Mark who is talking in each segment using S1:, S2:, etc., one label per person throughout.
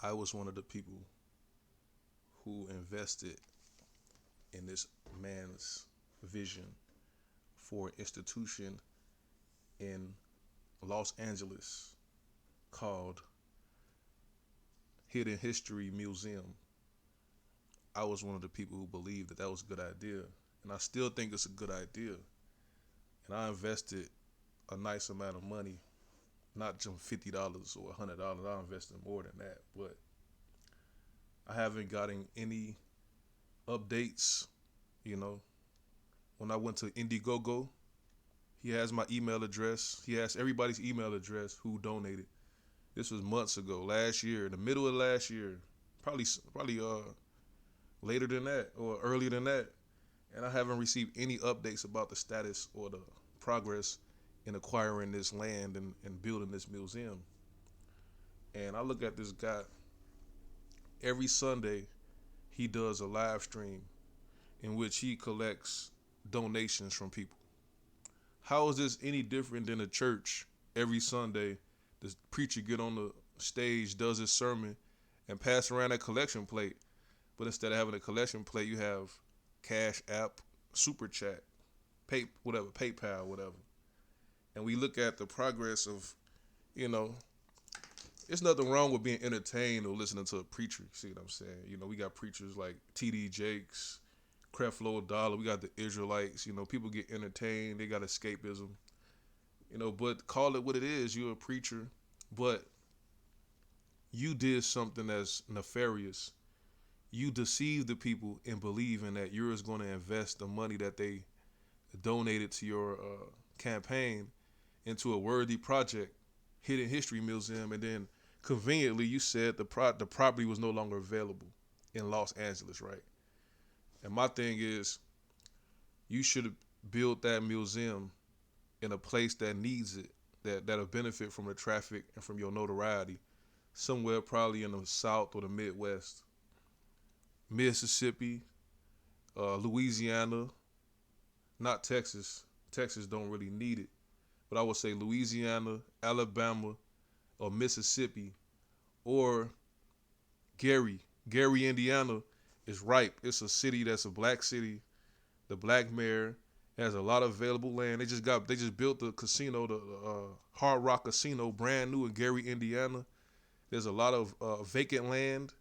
S1: I was one of the people who invested in this man's vision for an institution in Los Angeles called Hidden History Museum. I was one of the people who believed that that was a good idea, and I still think it's a good idea. And I invested a nice amount of money, not just $50 or $100. I invested more than that, but I haven't gotten any updates. You know, when I went to Indiegogo, he has my email address. He has everybody's email address who donated. This was months ago, last year, in the middle of last year, probably later than that or earlier than that, and I haven't received any updates about the status or the progress in acquiring this land and building this museum. And I look at this guy every Sunday. He does a live stream in which he collects donations from people. How is this any different than a church every Sunday? The preacher get on the stage, does his sermon, and pass around a collection plate. But instead of having a collection plate, you have Cash App, Super Chat, PayPal, whatever. And we look at the progress of, you know, there's nothing wrong with being entertained or listening to a preacher. See what I'm saying? You know, we got preachers like T.D. Jakes, Creflo Dollar. We got the Israelites. You know, people get entertained. They got escapism. You know, but call it what it is. You're a preacher, but you did something that's nefarious. You deceived the people in believing that you're just going to invest the money that they donated to your campaign into a worthy project, Hidden History Museum, and then conveniently you said the property was no longer available in Los Angeles, right? And my thing is, you should build that museum in a place that needs it, that'll benefit from the traffic and from your notoriety, somewhere probably in the South or the Midwest, Mississippi, Louisiana, not Texas. Texas don't really need it, but I would say Louisiana, Alabama, or Mississippi, or Gary. Gary, Indiana is ripe. It's a city that's a black city. The black mayor has a lot of available land. They just built the casino, the Hard Rock Casino, brand new in Gary, Indiana. There's a lot of vacant land.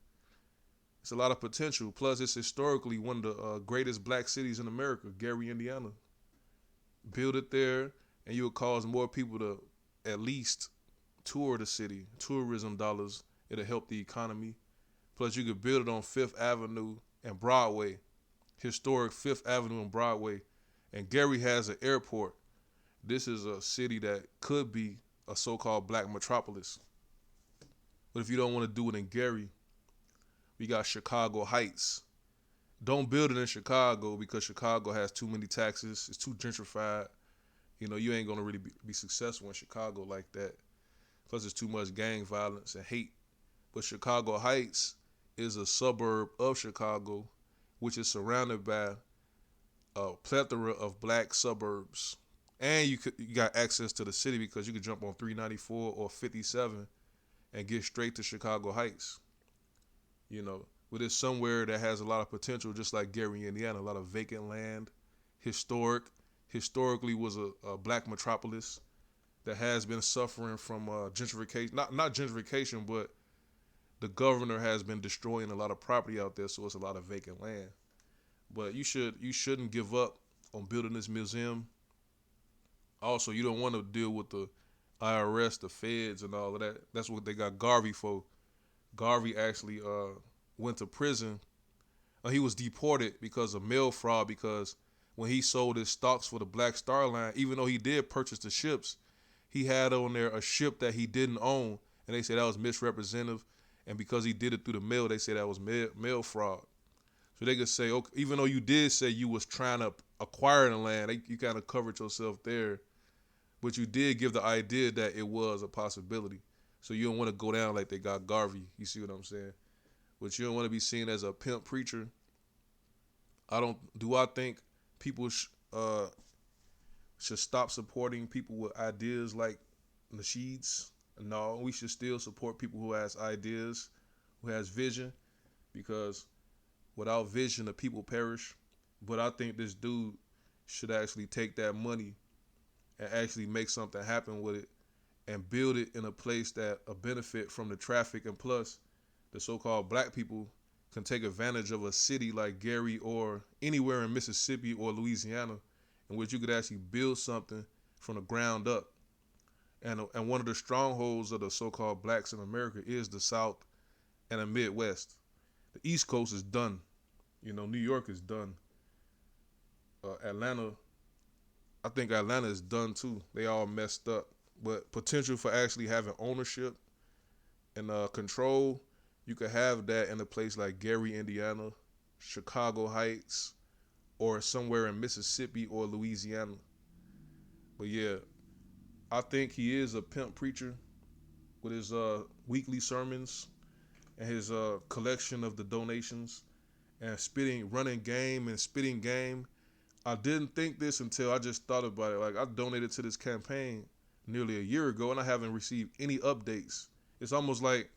S1: It's a lot of potential. Plus, it's historically one of the greatest black cities in America, Gary, Indiana. Build it there, and you would cause more people to at least tour the city. Tourism dollars. It'll help the economy. Plus, you could build it on Fifth Avenue and Broadway, historic Fifth Avenue and Broadway. And Gary has an airport. This is a city that could be a so-called black metropolis. But if you don't want to do it in Gary, we got Chicago Heights. Don't build it in Chicago because Chicago has too many taxes. It's too gentrified. You know, you ain't going to really be successful in Chicago like that. Plus, there's too much gang violence and hate. But Chicago Heights is a suburb of Chicago, which is surrounded by a plethora of black suburbs. And you got access to the city because you could jump on 394 or 57 and get straight to Chicago Heights. You know, but it's somewhere that has a lot of potential, just like Gary, Indiana, a lot of vacant land, historically was a black metropolis that has been suffering from gentrification. Not gentrification, but the governor has been destroying a lot of property out there, so it's a lot of vacant land. But you shouldn't give up on building this museum. Also, you don't want to deal with the IRS, the feds, and all of that. That's what they got Garvey for. Garvey actually went to prison. He was deported because of mail fraud. Because when he sold his stocks for the Black Star Line, even though he did purchase the ships, he had on there a ship that he didn't own, and they said that was misrepresentative. And because he did it through the mail, they said that was mail fraud. So they could say, okay, even though you did say you was trying to acquire the land, you kind of covered yourself there, but you did give the idea that it was a possibility. So you don't want to go down like they got Garvey. You see what I'm saying? But you don't want to be seen as a pimp preacher. I don't. Do I think people should stop supporting people with ideas like Nasheed's? No, we should still support people who has ideas, who has vision, because without vision, the people perish. But I think this dude should actually take that money and actually make something happen with it and build it in a place that a benefit from the traffic, and plus the so-called black people can take advantage of a city like Gary or anywhere in Mississippi or Louisiana in which you could actually build something from the ground up. And one of the strongholds of the so-called blacks in America is the South and the Midwest. The East Coast is done. New York is done. Atlanta, I think Atlanta is done too. They all messed up. But potential for actually having ownership and control, you could have that in a place like Gary, Indiana, Chicago Heights, or somewhere in Mississippi or Louisiana. But yeah, I think he is a pimp preacher with his weekly sermons and his collection of the donations and running game and spitting game. I didn't think this until I just thought about it. Like, I donated to this campaign nearly a year ago and I haven't received any updates. It's almost like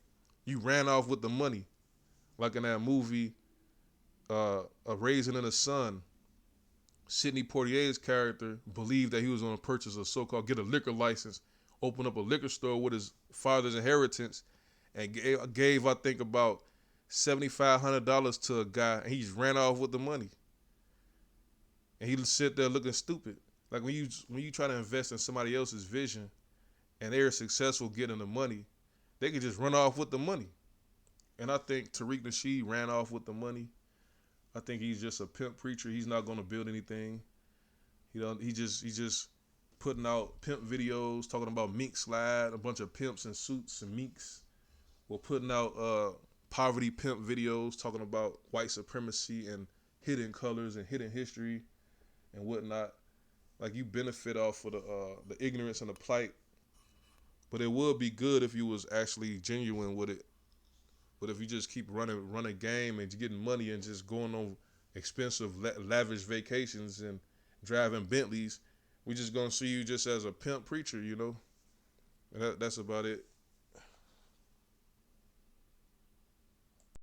S1: you ran off with the money, like in that movie, A Raisin in the Sun. Sidney Poitier's character believed that he was going to purchase get a liquor license, open up a liquor store with his father's inheritance, and gave I think about $7,500 to a guy, and he just ran off with the money. And he sit there looking stupid. Like when you try to invest in somebody else's vision, and they're successful getting the money, they can just run off with the money. And I think Tariq Nasheed ran off with the money. I think he's just a pimp preacher. He's not going to build anything. He's just putting out pimp videos, talking about mink slide, a bunch of pimps in suits and minks. We're putting out poverty pimp videos, talking about white supremacy and hidden colors and hidden history and whatnot. Like, you benefit off of the ignorance and the plight. But it would be good if you was actually genuine with it. But if you just keep running game and getting money and just going on expensive, lavish vacations and driving Bentleys, we just gonna see you just as a pimp preacher, And that's about it.